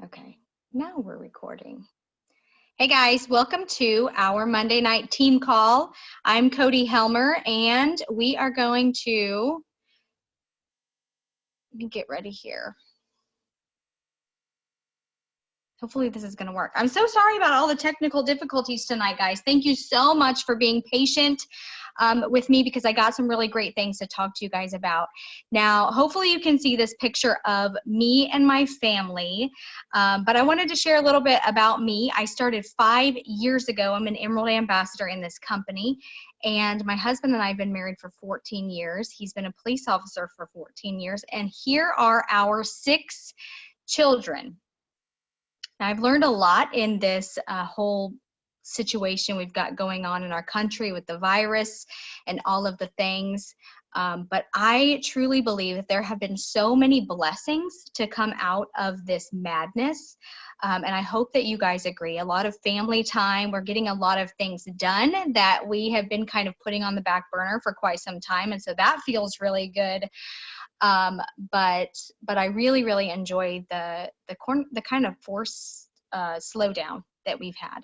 Okay, now we're recording. Hey guys, welcome to our Monday night team call. I'm Cody Helmer, and we are going to, let me get ready here. Hopefully this is going to work. I'm so sorry about all the technical difficulties tonight, guys. Thank you so much for being patient with me because I got some really great things to talk to you guys about. Now, hopefully you can see this picture of me and my family, but I wanted to share a little bit about me. I started 5 years ago. I'm an Emerald Ambassador in this company, and my husband and I have been married for 14 years. He's been a police officer for 14 years, and here are our 6 children. Now, I've learned a lot in this whole situation we've got going on in our country with the virus and all of the things. But I truly believe that there have been so many blessings to come out of this madness. And I hope that you guys agree. A lot of family time. We're getting a lot of things done that we have been kind of putting on the back burner for quite some time. And so that feels really good. But I really enjoy the kind of forced slowdown that we've had.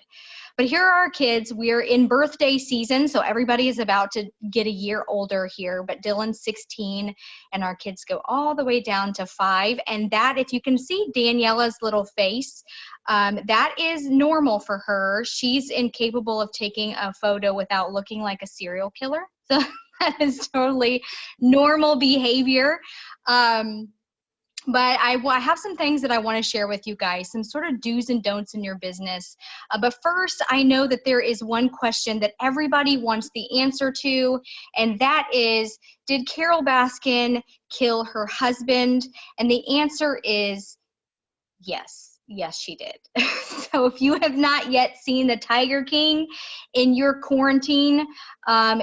But here are our kids. We're in birthday season, so everybody is about to get a year older here, but Dylan's 16 and our kids go all the way down to 5. And that, if you can see Daniela's little face, that is normal for her. She's incapable of taking a photo without looking like a serial killer. So that is totally normal behavior. But I have some things that I want to share with you guys, some sort of do's and don'ts in your business. But first, I know that there is one question that everybody wants the answer to, and that is, did Carol Baskin kill her husband? And the answer is yes. Yes, she did. So if you have not yet seen The Tiger King in your quarantine,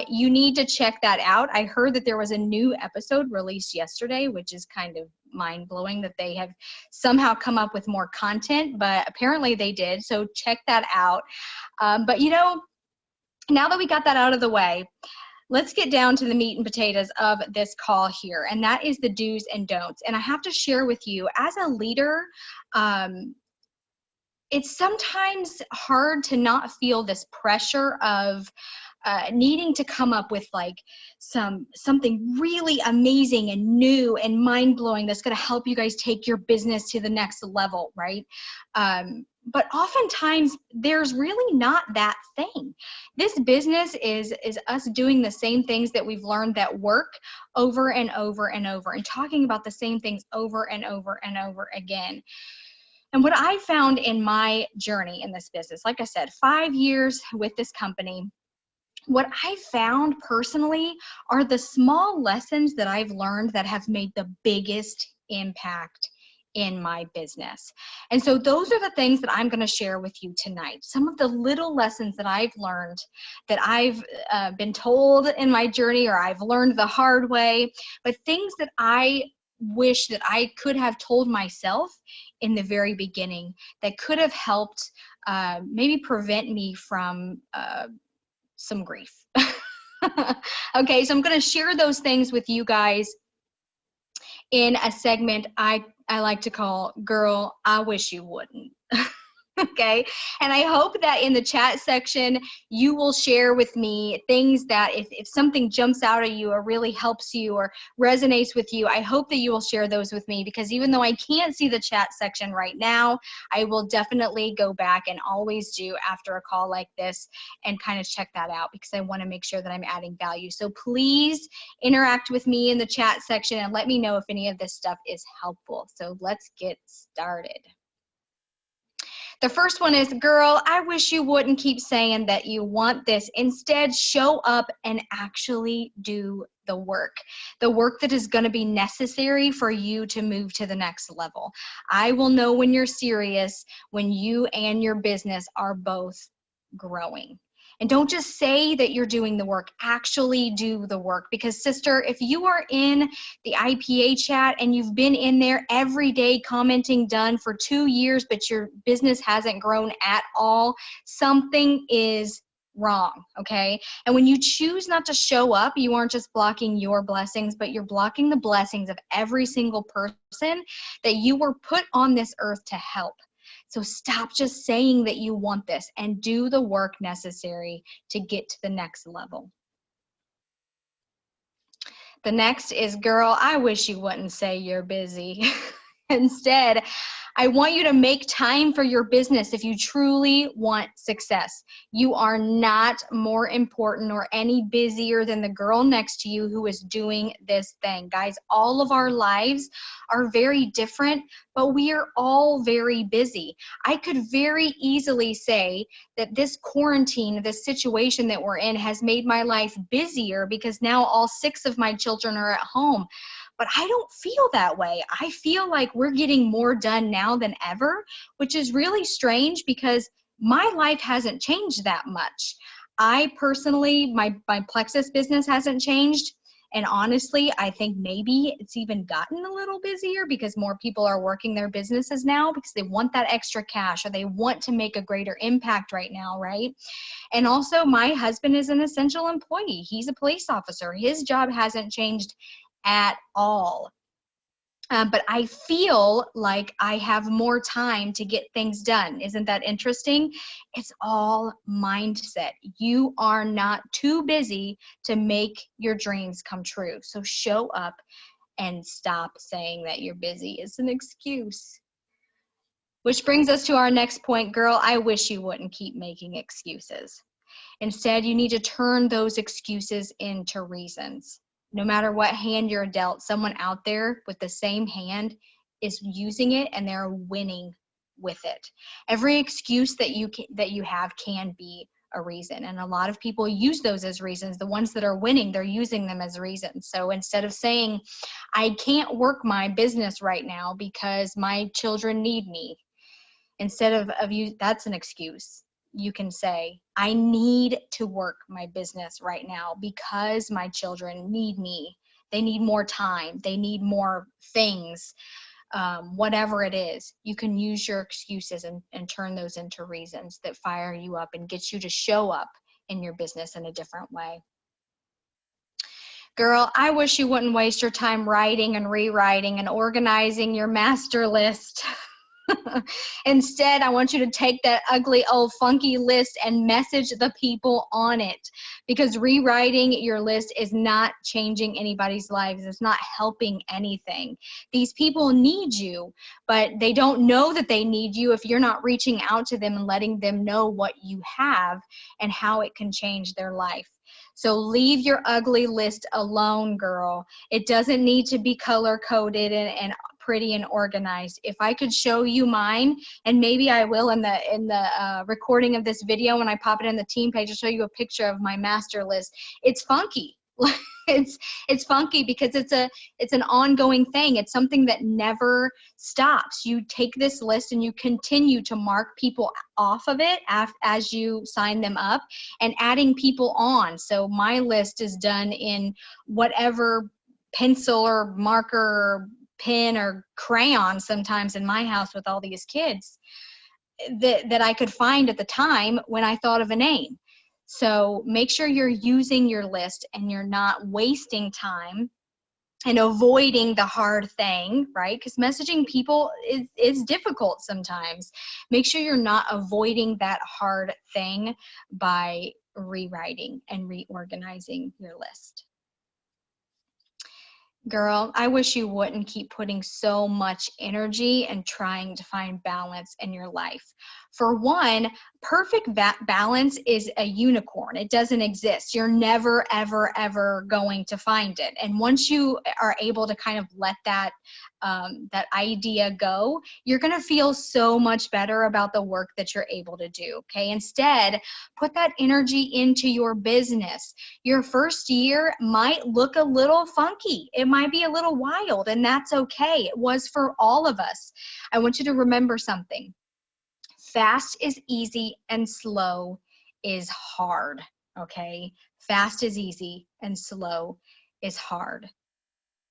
you need to check that out. I heard that there was a new episode released yesterday, which is kind of mind-blowing that they have somehow come up with more content, but apparently they did. So check that out. But you know, now that we got that out of the way, let's get down to the meat and potatoes of this call here, and that is the do's and don'ts. And I have to share with you, as a leader, it's sometimes hard to not feel this pressure of needing to come up with like something really amazing and new and mind-blowing that's going to help you guys take your business to the next level, right? But oftentimes there's really not that thing. This business is us doing the same things that we've learned that work over and over and over, and talking about the same things over and over and over again. And what I found in my journey in this business, like I said, 5 years with this company, what I found personally are the small lessons that I've learned that have made the biggest impact in my business. And so those are the things that I'm going to share with you tonight. Some of the little lessons that I've learned, that I've been told in my journey, or I've learned the hard way, but things that I wish that I could have told myself in the very beginning that could have helped maybe prevent me from some grief. Okay, so I'm going to share those things with you guys in a segment I like to call Girl, I Wish You Wouldn't. Okay, and I hope that in the chat section you will share with me things that if something jumps out at you or really helps you or resonates with you, I hope that you will share those with me, because even though I can't see the chat section right now, I will definitely go back and always do after a call like this and kind of check that out, because I want to make sure that I'm adding value. So please interact with me in the chat section and let me know if any of this stuff is helpful. So let's get started. The first one is, girl, I wish you wouldn't keep saying that you want this. Instead, show up and actually do the work that is going to be necessary for you to move to the next level. I will know when you're serious when you and your business are both growing. And don't just say that you're doing the work, actually do the work. Because sister, if you are in the IPA chat and you've been in there every day commenting done for 2 years, but your business hasn't grown at all, something is wrong, okay? And when you choose not to show up, you aren't just blocking your blessings, but you're blocking the blessings of every single person that you were put on this earth to help. So stop just saying that you want this and do the work necessary to get to the next level. The next is, girl, I wish you wouldn't say you're busy. Instead, I want you to make time for your business if you truly want success. You are not more important or any busier than the girl next to you who is doing this thing. Guys, all of our lives are very different, but we are all very busy. I could very easily say that this quarantine, this situation that we're in, has made my life busier because now all 6 of my children are at home. But I don't feel that way. I feel like we're getting more done now than ever, which is really strange because my life hasn't changed that much. I personally, my Plexus business hasn't changed. And honestly, I think maybe it's even gotten a little busier because more people are working their businesses now because they want that extra cash or they want to make a greater impact right now, right? And also, my husband is an essential employee. He's a police officer. His job hasn't changed at all. But I feel like I have more time to get things done. Isn't that interesting? It's all mindset. You are not too busy to make your dreams come true. So show up and stop saying that you're busy. It's an excuse. Which brings us to our next point, girl. I wish you wouldn't keep making excuses. Instead, you need to turn those excuses into reasons. No matter what hand you're dealt, someone out there with the same hand is using it and they're winning with it. Every excuse that you have can be a reason, and a lot of people use those as reasons. The ones that are winning, they're using them as reasons. So instead of saying, I can't work my business right now because my children need me, instead of you, that's an excuse. You can say, I need to work my business right now because my children need me. They need more time. They need more things. Whatever it is, you can use your excuses and turn those into reasons that fire you up and get you to show up in your business in a different way. Girl, I wish you wouldn't waste your time writing and rewriting and organizing your master list. Instead, I want you to take that ugly old funky list and message the people on it, because rewriting your list is not changing anybody's lives. It's not helping anything. These people need you, but they don't know that they need you if you're not reaching out to them and letting them know what you have and how it can change their life. So leave your ugly list alone, girl. It doesn't need to be color-coded and pretty and organized. If I could show you mine, and maybe I will in the recording of this video when I pop it in the team page, I'll show you a picture of my master list. It's funky. It's funky because it's an ongoing thing. It's something that never stops. You take this list and you continue to mark people off of it as you sign them up and adding people on. So my list is done in whatever pencil or marker or pen or crayon sometimes in my house with all these kids that I could find at the time when I thought of a name. So make sure you're using your list and you're not wasting time and avoiding the hard thing, right? Because messaging people is difficult sometimes. Make sure you're not avoiding that hard thing by rewriting and reorganizing your list. Girl, I wish you wouldn't keep putting so much energy and trying to find balance in your life. For one, perfect balance is a unicorn. It doesn't exist. You're never, ever, ever going to find it. And once you are able to kind of let that idea go, you're going to feel so much better about the work that you're able to do. Okay. Instead, put that energy into your business. Your first year might look a little funky. It might be a little wild, and that's okay. It was for all of us. I want you to remember something. Fast is easy and slow is hard. Okay. Fast is easy and slow is hard.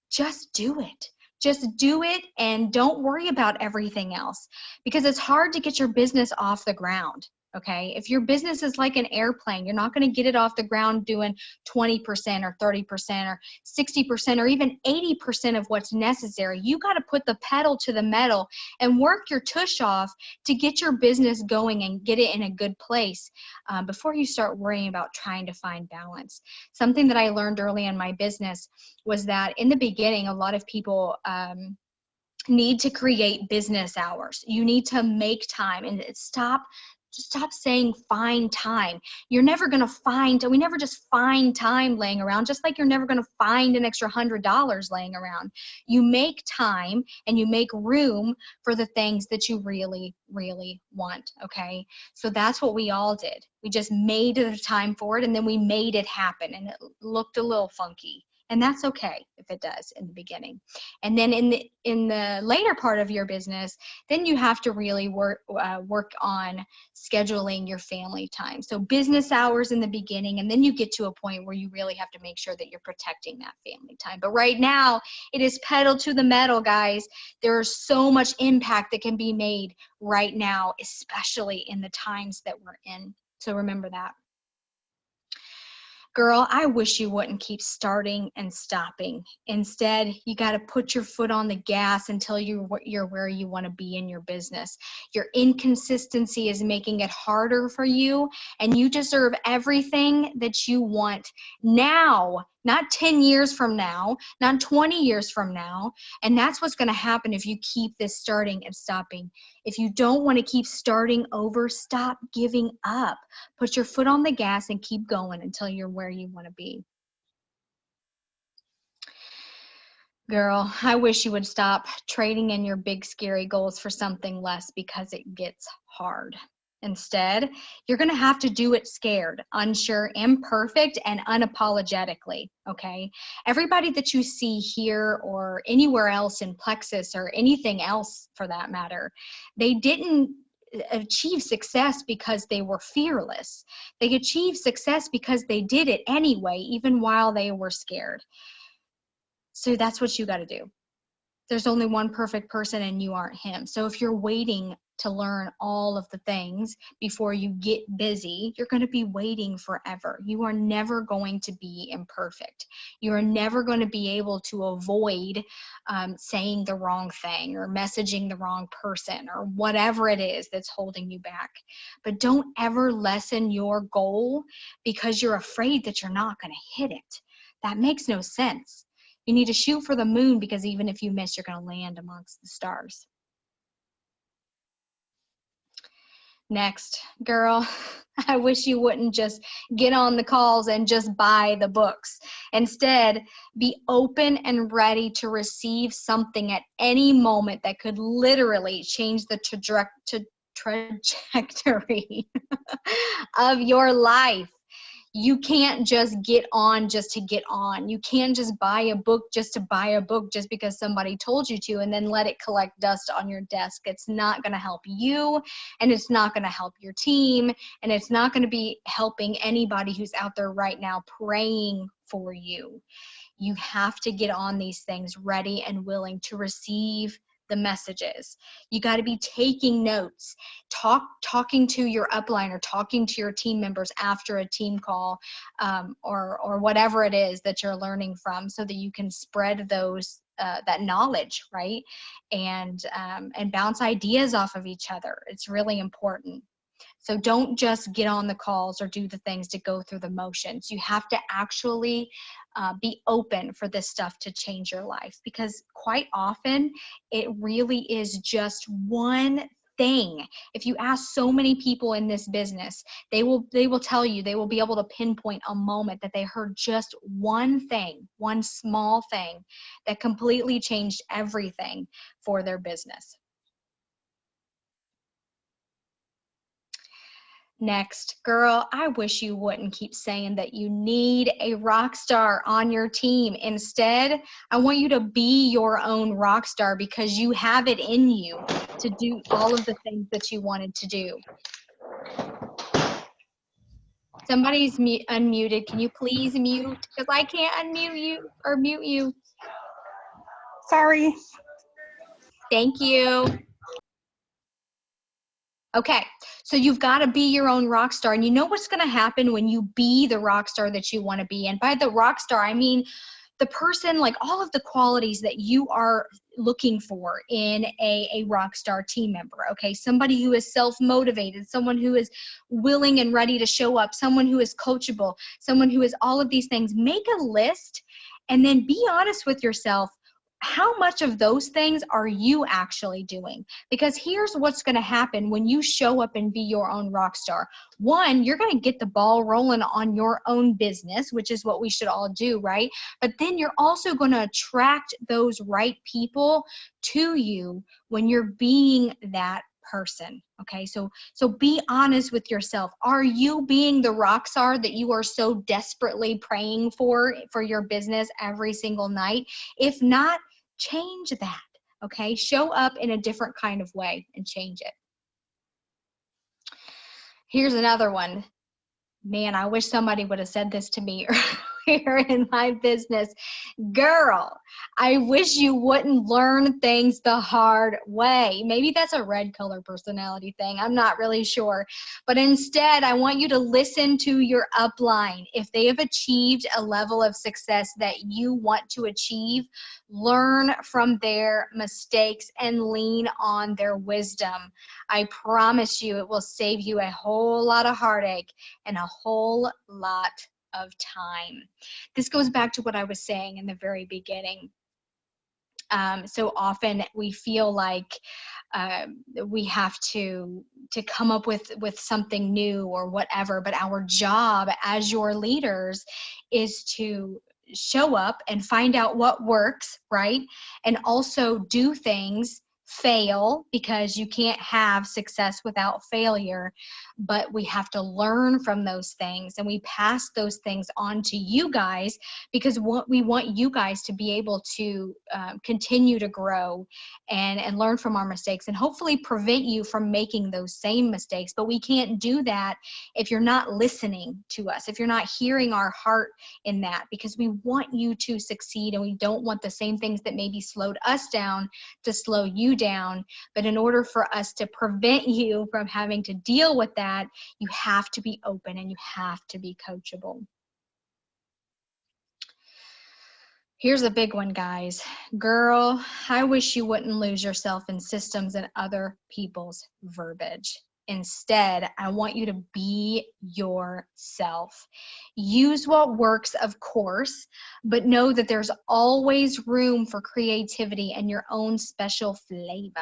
Just do it. Just do it and don't worry about everything else, because it's hard to get your business off the ground. Okay. If your business is like an airplane, you're not going to get it off the ground doing 20% or 30% or 60% or even 80% of what's necessary. You got to put the pedal to the metal and work your tush off to get your business going and get it in a good place before you start worrying about trying to find balance. Something that I learned early in my business was that in the beginning, a lot of people need to create business hours. You need to make time and stop saying find time. You're never going to find, we never just find time laying around, just like you're never going to find an extra $100 laying around. You make time and you make room for the things that you really, really want. Okay. So that's what we all did. We just made the time for it and then we made it happen, and it looked a little funky. And that's okay if it does in the beginning. And then in the later part of your business, then you have to really work on scheduling your family time. So business hours in the beginning, and then you get to a point where you really have to make sure that you're protecting that family time. But right now, it is pedal to the metal, guys. There is so much impact that can be made right now, especially in the times that we're in. So remember that. Girl, I wish you wouldn't keep starting and stopping. Instead, you got to put your foot on the gas until you're where you want to be in your business. Your inconsistency is making it harder for you, and you deserve everything that you want now, not 10 years from now, not 20 years from now. And that's what's going to happen if you keep this starting and stopping. If you don't want to keep starting over, stop giving up. Put your foot on the gas and keep going until you're where you want to be. Girl, I wish you would stop trading in your big scary goals for something less because it gets hard. Instead, you're going to have to do it scared, unsure, imperfect, and unapologetically, okay? Everybody that you see here or anywhere else in Plexus or anything else for that matter, they didn't achieve success because they were fearless. They achieved success because they did it anyway, even while they were scared. So that's what you got to do. There's only one perfect person and you aren't him. So if you're waiting to learn all of the things before you get busy, you're going to be waiting forever. You are never going to be imperfect. You are never going to be able to avoid saying the wrong thing or messaging the wrong person or whatever it is that's holding you back. But don't ever lessen your goal because you're afraid that you're not going to hit it. That makes no sense. You need to shoot for the moon because even if you miss, you're going to land amongst the stars. Next, girl, I wish you wouldn't just get on the calls and just buy the books. Instead, be open and ready to receive something at any moment that could literally change the trajectory of your life. You can't just get on just to get on. You can't just buy a book just to buy a book just because somebody told you to and then let it collect dust on your desk. It's not going to help you, and it's not going to help your team, and it's not going to be helping anybody who's out there right now praying for you. You have to get on these things ready and willing to receive the messages. You got to be taking notes, talking to your upline or talking to your team members after a team call or whatever it is that you're learning from, so that you can spread those that knowledge, right? And bounce ideas off of each other. It's really important. So don't just get on the calls or do the things to go through the motions. You have to actually be open for this stuff to change your life, because quite often it really is just one thing. If you ask so many people in this business, they will tell you, they will be able to pinpoint a moment that they heard just one thing, one small thing that completely changed everything for their business. Next, girl, I wish you wouldn't keep saying that you need a rock star on your team. Instead, I want you to be your own rock star because you have it in you to do all of the things that you wanted to do. Somebody's unmuted. Can you please mute? Because I can't unmute you or mute you. Sorry. Thank you. Okay, so you've got to be your own rock star. And you know what's going to happen when you be the rock star that you want to be? And by the rock star, I mean the person, like all of the qualities that you are looking for in a rock star team member. Okay, somebody who is self-motivated, someone who is willing and ready to show up, someone who is coachable, someone who is all of these things. Make a list and then be honest with yourself. How much of those things are you actually doing? Because here's what's going to happen when you show up and be your own rock star. One, you're going to get the ball rolling on your own business, which is what we should all do, right? But then you're also going to attract those right people to you when you're being that person. Okay, so be honest with yourself. Are you being the rock star that you are so desperately praying for your business every single night? If not, change that. Okay, show up in a different kind of way and change it. Here's another one. Man, I wish somebody would have said this to me earlier in my business. Girl, I wish you wouldn't learn things the hard way. Maybe that's a red color personality thing. I'm not really sure. But instead, I want you to listen to your upline. If they have achieved a level of success that you want to achieve, learn from their mistakes and lean on their wisdom. I promise you it will save you a whole lot of heartache and a whole lot of time. This goes back to what I was saying in the very beginning. So often we feel like we have to come up with something new or whatever, but our job as your leaders is to show up and find out what works, right? And also do things, fail, because you can't have success without failure, but we have to learn from those things, and we pass those things on to you guys, because what we want you guys to be able to continue to grow and learn from our mistakes, and hopefully prevent you from making those same mistakes. But we can't do that if you're not listening to us, if you're not hearing our heart in that, because we want you to succeed, and we don't want the same things that maybe slowed us down to slow you down. But in order for us to prevent you from having to deal with that, you have to be open and you have to be coachable. Here's a big one, guys. Girl, I wish you wouldn't lose yourself in systems and other people's verbiage. Instead, I want you to be yourself. Use what works, of course, but know that there's always room for creativity and your own special flavor.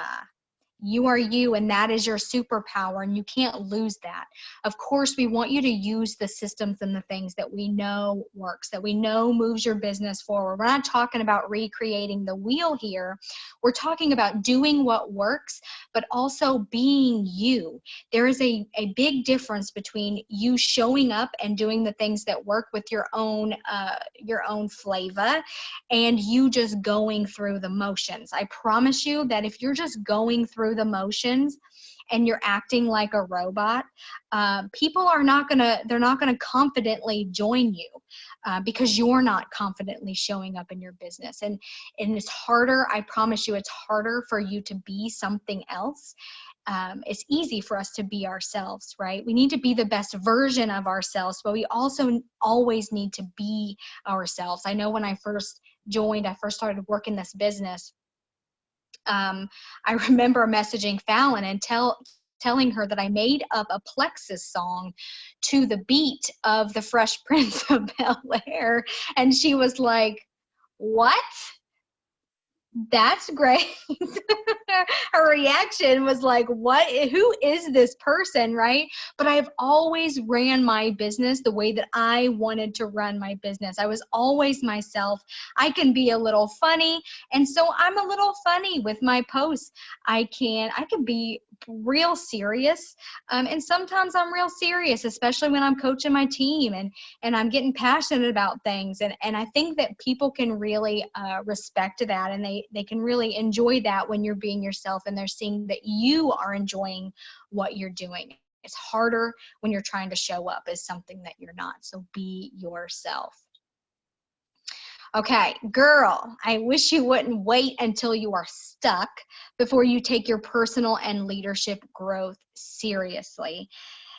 You are you, and that is your superpower, and you can't lose that. Of course, we want you to use the systems and the things that we know works, that we know moves your business forward. We're not talking about recreating the wheel here. We're talking about doing what works, but also being you. There is a big difference between you showing up and doing the things that work with your own flavor, and you just going through the motions. I promise you that if you're just going through the motions and you're acting like a robot, people are they're not gonna confidently join you because you're not confidently showing up in your business. And it's harder, I promise you, it's harder for you to be something else. It's easy for us to be ourselves, right? We need to be the best version of ourselves, but we also always need to be ourselves. I know when I first started working this business, I remember messaging Fallon and telling her that I made up a Plexus song to the beat of the Fresh Prince of Bel-Air. And she was like, "What? That's great." Her reaction was like, what? Who is this person, right? But I've always ran my business the way that I wanted to run my business. I was always myself. I can be a little funny, and so I'm a little funny with my posts. I can be real serious, and sometimes I'm real serious, especially when I'm coaching my team and I'm getting passionate about things. And I think that people can really respect that, and they can really enjoy that when you're being yourself and they're seeing that you are enjoying what you're doing. It's harder when you're trying to show up as something that you're not. So be yourself. Okay, girl, I wish you wouldn't wait until you are stuck before you take your personal and leadership growth seriously.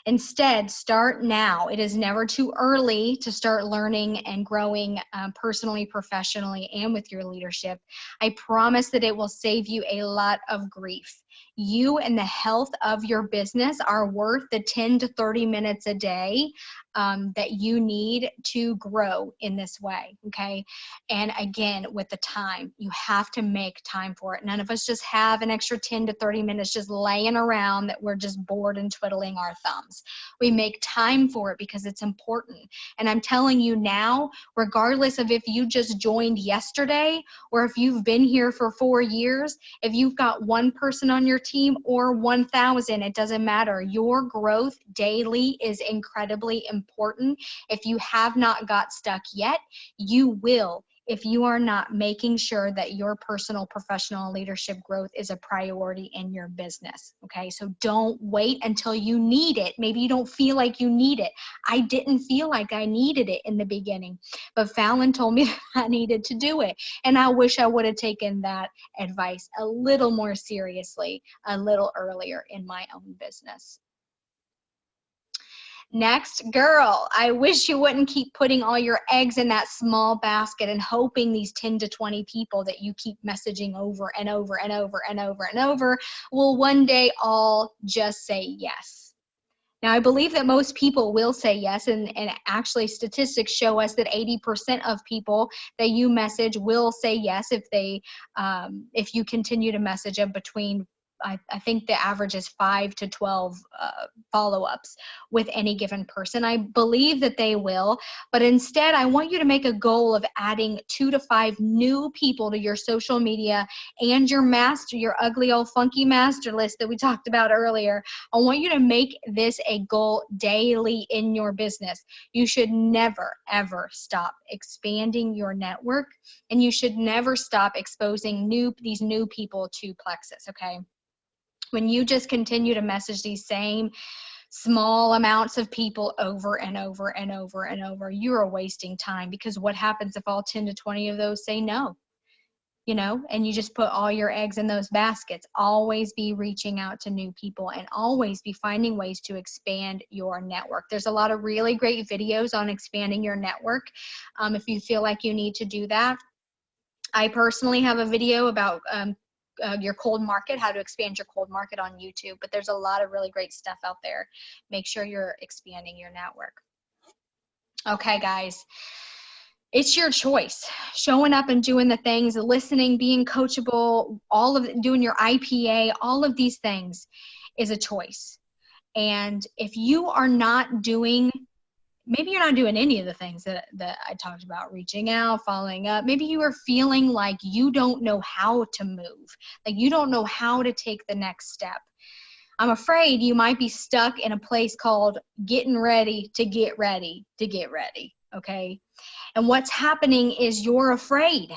Instead, start now. It is never too early to start learning and growing personally, professionally, and with your leadership. I promise that it will save you a lot of grief. You and the health of your business are worth the 10 to 30 minutes a day that you need to grow in this way, okay? And again, with the time, you have to make time for it. None of us just have an extra 10 to 30 minutes just laying around that we're just bored and twiddling our thumbs. We make time for it because it's important. And I'm telling you now, regardless of if you just joined yesterday or if you've been here for 4 years, if you've got one person on your team or 1,000, it doesn't matter. Your growth daily is incredibly important. If you have not got stuck yet, you will if you are not making sure that your personal, professional, and leadership growth is a priority in your business. Okay, so don't wait until you need it. Maybe you don't feel like you need it. I didn't feel like I needed it in the beginning, but Fallon told me that I needed to do it. And I wish I would have taken that advice a little more seriously, a little earlier in my own business. Next, girl, I wish you wouldn't keep putting all your eggs in that small basket and hoping these 10 to 20 people that you keep messaging over and over and over and over and over will one day all just say yes. Now, I believe that most people will say yes, and actually statistics show us that 80% of people that you message will say yes if you continue to message them between I think the average is 5 to 12 follow-ups with any given person. I believe that they will, but instead I want you to make a goal of adding 2 to 5 new people to your social media and your ugly old funky master list that we talked about earlier. I want you to make this a goal daily in your business. You should never, ever stop expanding your network, and you should never stop exposing these new people to Plexus, okay? When you just continue to message these same small amounts of people over and over and over and over, you are wasting time, because what happens if all 10 to 20 of those say no? And you just put all your eggs in those baskets. Always be reaching out to new people and always be finding ways to expand your network. There's a lot of really great videos on expanding your network if you feel like you need to do that. I personally have a video about your cold market, how to expand your cold market on YouTube, but there's a lot of really great stuff out there. Make sure you're expanding your network. Okay, guys. It's your choice. Showing up and doing the things, listening, being coachable, doing your IPA, all of these things is a choice. And if you are not doing, maybe you're not doing any of the things that I talked about, reaching out, following up, maybe you are feeling like you don't know how to move, like you don't know how to take the next step. I'm afraid you might be stuck in a place called getting ready to get ready to get ready, okay? And what's happening is you're afraid.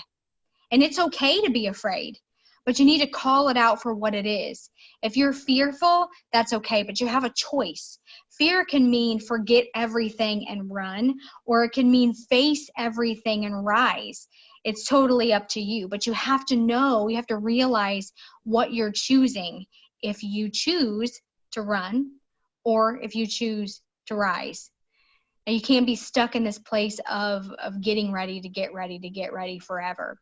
And it's okay to be afraid, but you need to call it out for what it is. If you're fearful, that's okay, but you have a choice. Fear can mean forget everything and run, or it can mean face everything and rise. It's totally up to you, but you have to realize what you're choosing. If you choose to run or if you choose to rise. And you can't be stuck in this place of getting ready to get ready to get ready forever.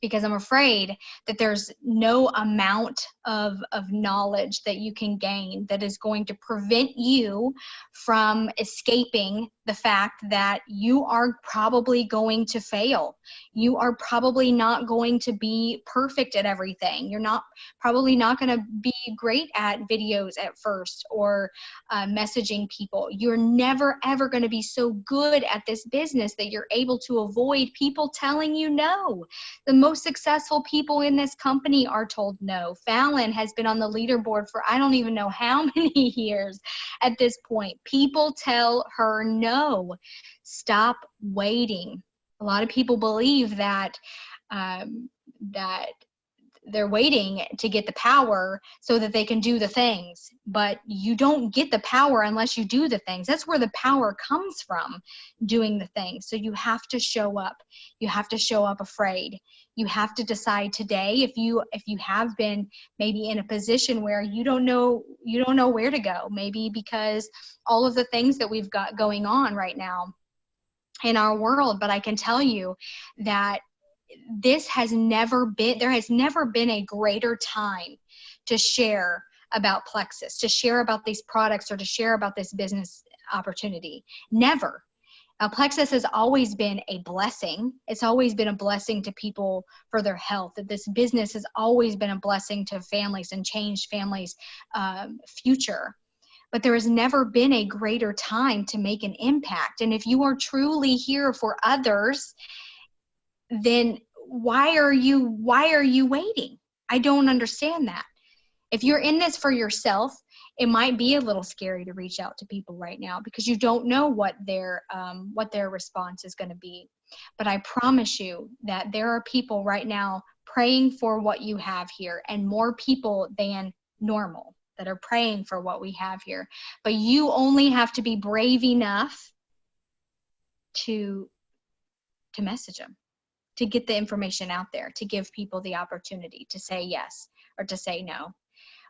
Because I'm afraid that there's no amount of knowledge that you can gain that is going to prevent you from escaping the fact that you are probably going to fail. You are probably not going to be perfect at everything. You're probably not going to be great at videos at first or messaging people. You're never, ever going to be so good at this business that you're able to avoid people telling you no. The most successful people in this company are told no. Fallon has been on the leaderboard for I don't even know how many years at this point. People tell her no. Stop waiting. A lot of people believe that they're waiting to get the power so that they can do the things, but you don't get the power unless you do the things. That's where the power comes from, doing the things. So you have to show up. You have to show up afraid. You have to decide today, if you have been maybe in a position where you don't know where to go, maybe because all of the things that we've got going on right now in our world. But I can tell you that there has never been a greater time to share about Plexus, to share about these products, or to share about this business opportunity. Never. Plexus has always been a blessing. It's always been a blessing to people for their health. This business has always been a blessing to families and changed families' future. But there has never been a greater time to make an impact. And if you are truly here for others, then why are you waiting? I don't understand that. If you're in this for yourself, it might be a little scary to reach out to people right now because you don't know what their response is going to be. But I promise you that there are people right now praying for what you have here, and more people than normal that are praying for what we have here. But you only have to be brave enough to message them, to get the information out there, to give people the opportunity to say yes or to say no.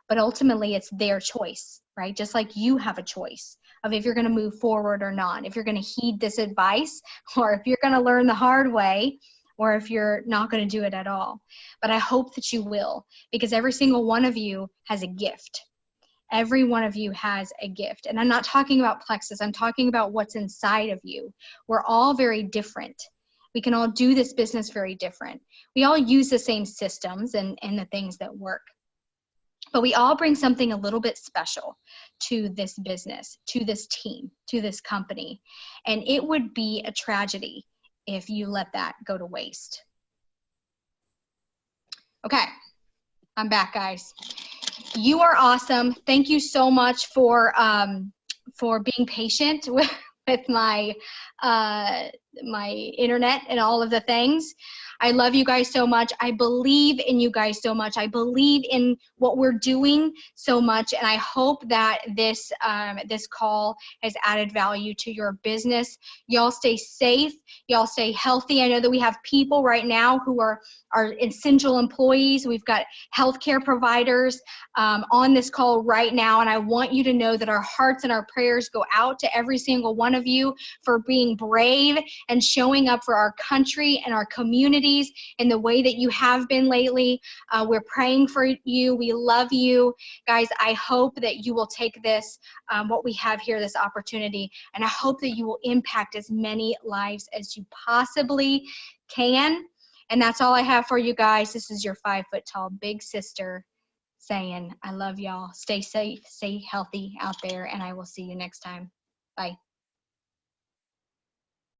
But ultimately, it's their choice, right? Just like you have a choice of if you're going to move forward or not, if you're going to heed this advice, or if you're going to learn the hard way, or if you're not going to do it at all. But I hope that you will, because every single one of you has a gift. Every one of you has a gift. And I'm not talking about Plexus. I'm talking about what's inside of you. We're all very different. We can all do this business very different. We all use the same systems and the things that work. But we all bring something a little bit special to this business, to this team, to this company. And it would be a tragedy if you let that go to waste. Okay, I'm back, guys. You are awesome. Thank you so much for being patient with my my internet and all of the things. I love you guys so much. I believe in you guys so much. I believe in what we're doing so much, and I hope that this this call has added value to your business. Y'all stay safe. Y'all stay healthy. I know that we have people right now who are essential employees. We've got healthcare providers on this call right now, and I want you to know that our hearts and our prayers go out to every single one of you for being brave and showing up for our country and our communities in the way that you have been lately. We're praying for you. We love you. Guys, I hope that you will take this, what we have here, this opportunity, and I hope that you will impact as many lives as you possibly can. And that's all I have for you guys. This is your 5-foot-tall big sister saying, I love y'all. Stay safe, stay healthy out there, and I will see you next time. Bye.